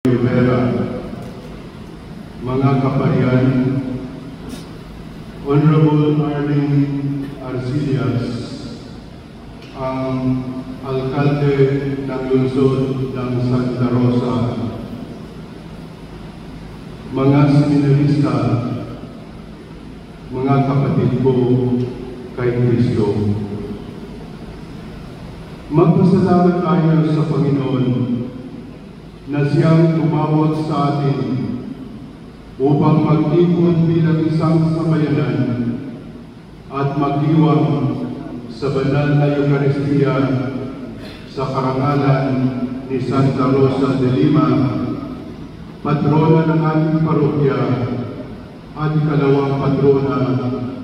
Rivera, mga kaparian, Honorable Arlene Arcillas, ang alkalde ng lungsod ng Santa Rosa, mga seminarista, mga kapatid ko kay Kristo. Magpasalamat tayo sa Panginoon na siyang tumawag sa atin upang mag-ipon bilang isang sambayanan at magdiwang sa banal na Eucharistia sa karangalan ni Santa Rosa de Lima, patrona ng ating parokya at ikalawang patrona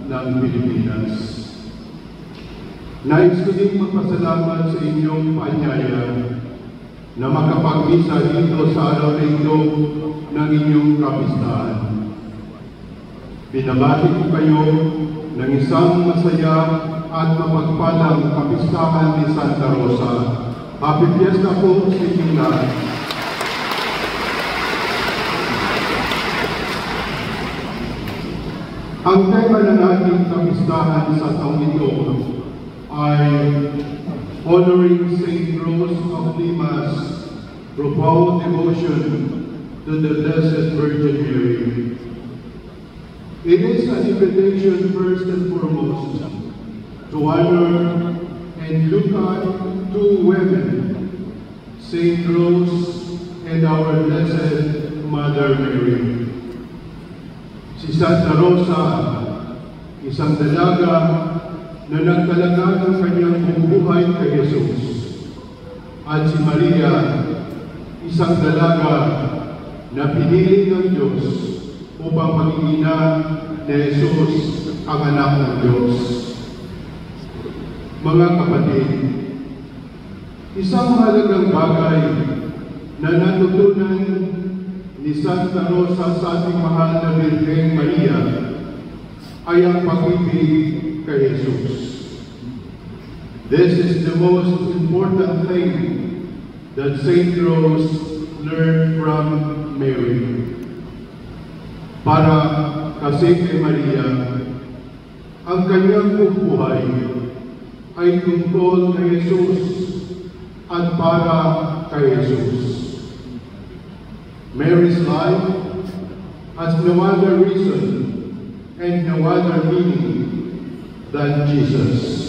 ng Pilipinas. Nais ko din magpasalamat sa inyong paanyaya na makapag-misa dito sa araw na ito ng inyong kapistahan. Binabati ko kayo ng isang masaya at mapagpalang kapistahan ni Santa Rosa. Happy Fiesta po sa inyong lahat. Ang tema ng ating kapistahan sa taong ito ay honoring Saint Rose of Lima's profound devotion to the Blessed Virgin Mary. It is an invitation first and foremost to honor and look at two women, Saint Rose and our Blessed Mother Mary. Si Santa Rosa, isang dalaga na nagtalaga ng kanyang buhay kay Jesus. At si Maria, isang dalaga na pinili ng Diyos upang maging ina ni Jesus, ang anak ng Diyos. Mga kapatid, isang mahalagang bagay na natutunan ni Santa Rosa sa ating mahal na Birheng Maria ay ang pag-ibig kay Jesus. This is the most important thing that Saint Rose learned from Mary. Para kasi kay Maria, ang kanyang buhay ay tungkol kay Jesus at para kay Jesus. Mary's life has no other reason and no other meaning than Jesus.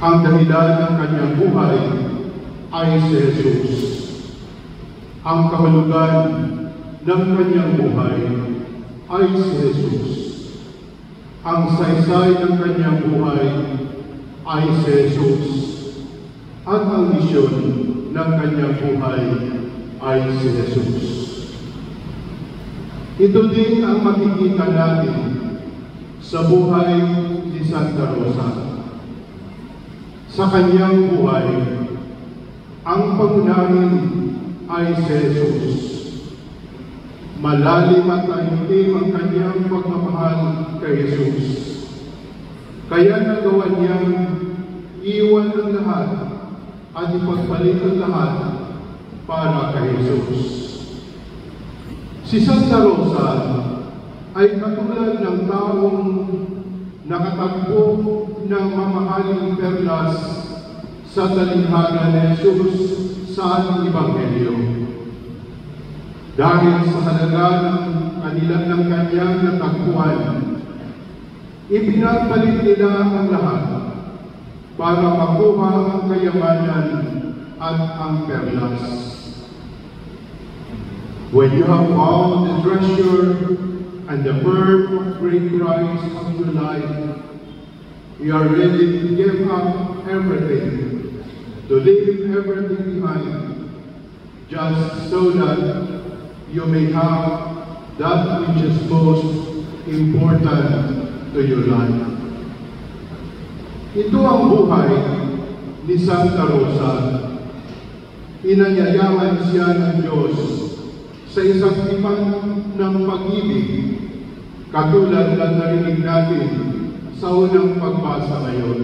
Ang dahilan ng kanyang buhay ay si Jesus. Ang kahulugan ng kanyang buhay ay si Jesus. Ang saysay ng kanyang buhay ay si Jesus. At ang misyon ng kanyang buhay ay si Jesus. Ito din ang makikita natin sa buhay ni Santa Rosa. Sa kanyang buhay, ang pangunahin ay si Jesus. Malalim at taimtim ang kanyang pagmamahal kay Jesus. Kaya nagawa niyang iwan ang lahat at ipagpalit ang lahat para kay Jesus. Si Santa Rosa ay katulad ng taong nakatagpo ng mamahaling perlas sa talinghaga ni Jesus sa ating Ebanghelyo. Dahil sa halaga ng kanyang natagpuan, ipinagpalit nila ang lahat para makuha ang kayamanan at ang perlas. When you have found the treasure and the pearl of great price of your life, you are ready to give up everything, to leave everything behind, just so that you may have that which is most important to your life. Ito ang buhay ni Santa Rosa. Inanyayahan siya ng Diyos sa isang tipan ng pag-ibig, katulad ng narinig natin sa unang pagbasa ngayon.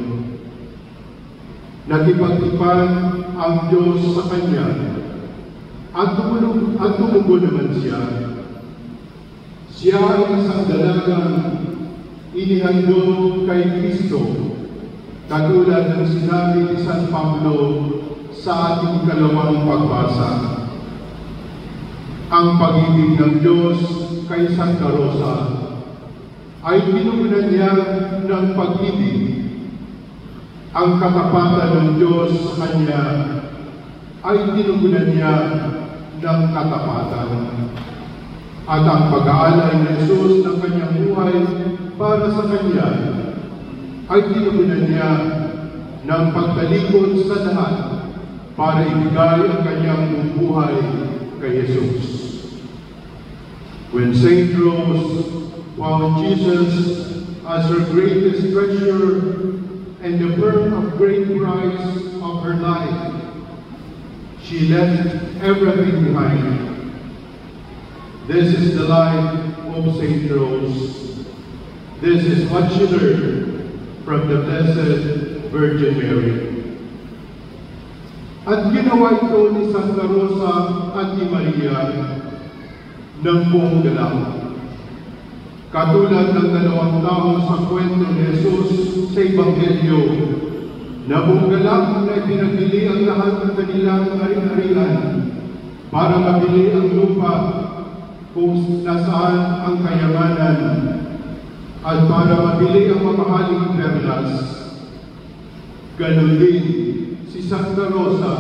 Nakipagtipan ang Diyos sa Kanya At tumugo naman siya. Siya ay isang dalagang inihandog kay Kristo, katulad ng sinabi ni San Pablo sa ating kalawang pagbasa. Ang pag-ibig ng Diyos kay Santa Rosa ay tinugunan niya ng pag-ibig. Ang katapatan ng Diyos sa kanya ay tinugunan niya ng katapatan. At ang pag-aalay ni Jesus ng kanyang buhay para sa kanya ay tinugunan niya ng pagtalikod sa lahat para ibigay ang kanyang buhay kay Jesus. When St. Rose found Jesus as her greatest treasure and the pearl of great price of her life, she left everything behind. This is the life of St. Rose. This is what she learned from the Blessed Virgin Mary. At ginawa ito ni Santa Rosa at ni Maria ng buong galak. Katulad ng dalawang tao sa kwento ni Jesus sa Ebanghelyo, na buong galak na ipinagbili ang lahat ng kanilang ari-arian para mabili ang lupa kung nasaan ang kayamanan at para mabili ang mamahaling perlas. Ganon din si Santa Rosa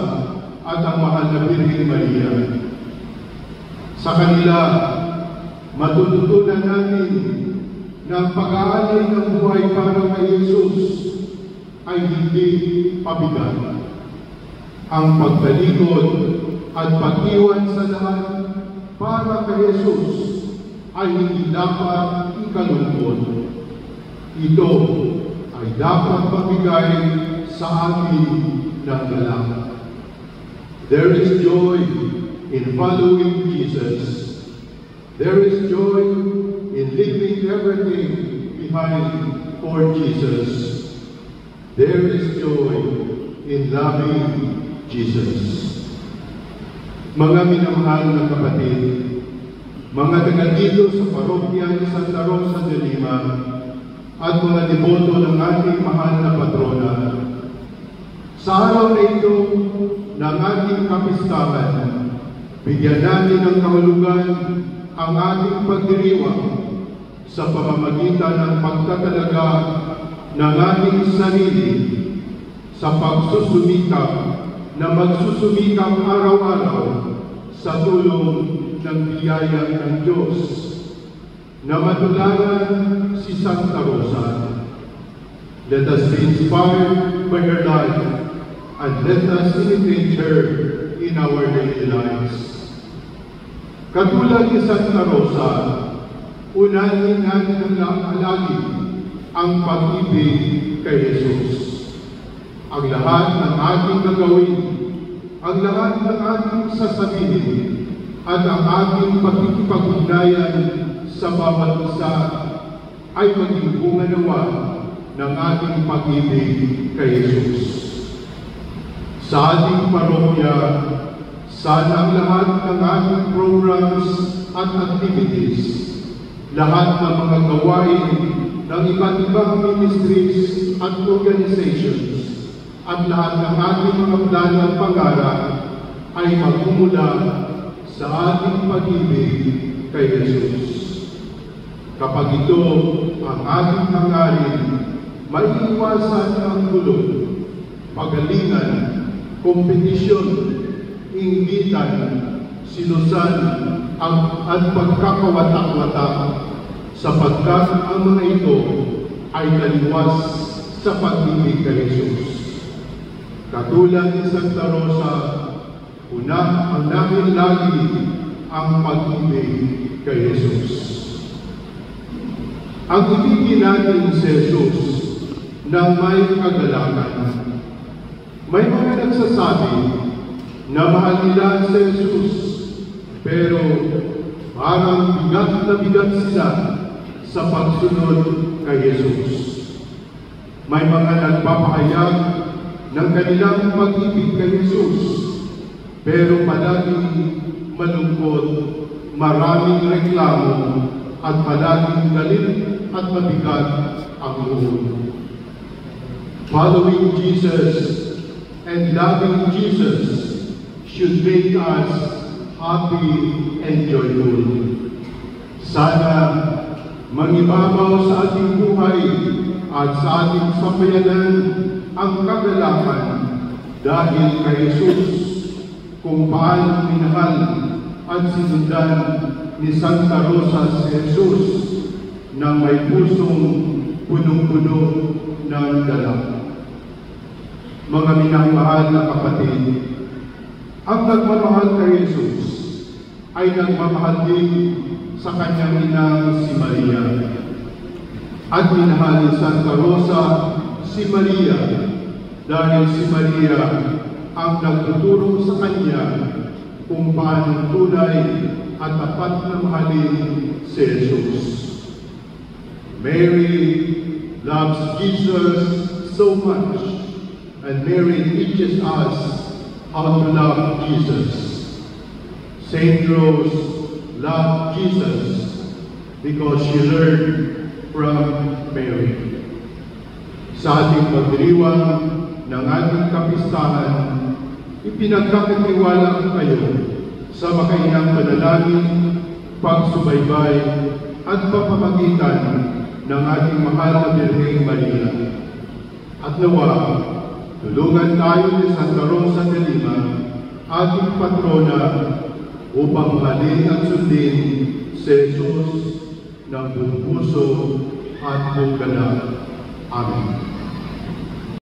at ang mahal na Birhen Maria. Sa kanila, matututunan natin na ang pag-aalay ng buhay para kay Jesus ay hindi pabigat. Ang pagtalikod at pag-iwan sa lahat para kay Jesus ay hindi dapat ikalungkot. Ito ay dapat mabigay sa atin ng galak. There is joy in following Jesus. There is joy in leaving everything behind for Jesus. There is joy in loving Jesus. Mga minamahal na kapatid, mga taga dito sa parokya ni Santa Rosa de Lima at mga deboto ng ating mahal na patrona, sa araw na ito ng ating kapistahan, bigyan natin ng kahulugan ang ating pagdiriwang sa pamamagitan ng pagtatalaga ng ating sarili sa pagsusumikap na magsusumikap araw-araw sa tulong ng biyaya ng Diyos na matularan si Santa Rosa. Let us be inspired by her life and let us imitate her in our daily lives. Katulad ni Santa Rosa, unahin natin lagi ang pag-ibig kay Jesus. Ang lahat ng ating gagawin, ang lahat ng ating sasabihin, at ang ating pakikipag-ugnayan sa bawat isa ay maging bunga nawa ng ating pag-ibig kay Jesus. Sa ating parokya, sana ang lahat ng ating programs at activities, lahat ng mga gawain ng iba't ibang ministries at organizations, at lahat ng ating mga plano at pangarap ay magmumula sa ating pag-ibig kay Jesus. Kapag ito ang ating hangarin, maiiwasan ang gulo, pagalingan, kompetisyon, inggitan, sinusan, at pagkakawatak-watak, sapagkat ang mga ito ay taliwas sa pag-ibig kay Jesus. Katulad ni Santa Rosa, unahin lagi ang pag-ibig kay Jesus. Ang ibigin natin si Jesus na may kagalakan. May mga nagsasabi na mahal nila si Jesus, pero parang bigat na bigat sila sa pagsunod kay Jesus. May mga nagpapahayag ng kanilang pag-ibig kay Jesus, pero palaging malungkot, maraming reklamo, at palaging galit at mabigat ang loob. Following Jesus and loving Jesus should make us happy and joyful. Sana mangibabaw sa ating buhay at sa ating sambayanan ang kagalakan dahil kay Jesus, kung paano minahal at sinundan ni Santa Rosa si Jesus na may pusong punong-puno ng galak. Mga minamahal na kapatid, ang nagmamahal kay Jesus ay nagmamahal din sa kanyang inang si Maria. At minahal ni Santa Rosa si Maria dahil si Maria ang nagtuturo sa kanya kung paano tunay at tapat na mahalin si Jesus. Mary loves Jesus so much, and Mary teaches us how to love Jesus. Saint Rose loved Jesus because she learned from Mary. Sa ating pagdiriwang ng ating kapistahan, ipinagkakatiwala ko kayo sa makainang panalangin, pagsubaybay, at pamamagitan ng ating mahal na Birheng Maria. At nawa, tulungan tayo ni Santa Rosa de Lima, ating patrona, upang mahalin at sundin si Jesus ng buong puso at buong galak. Amen.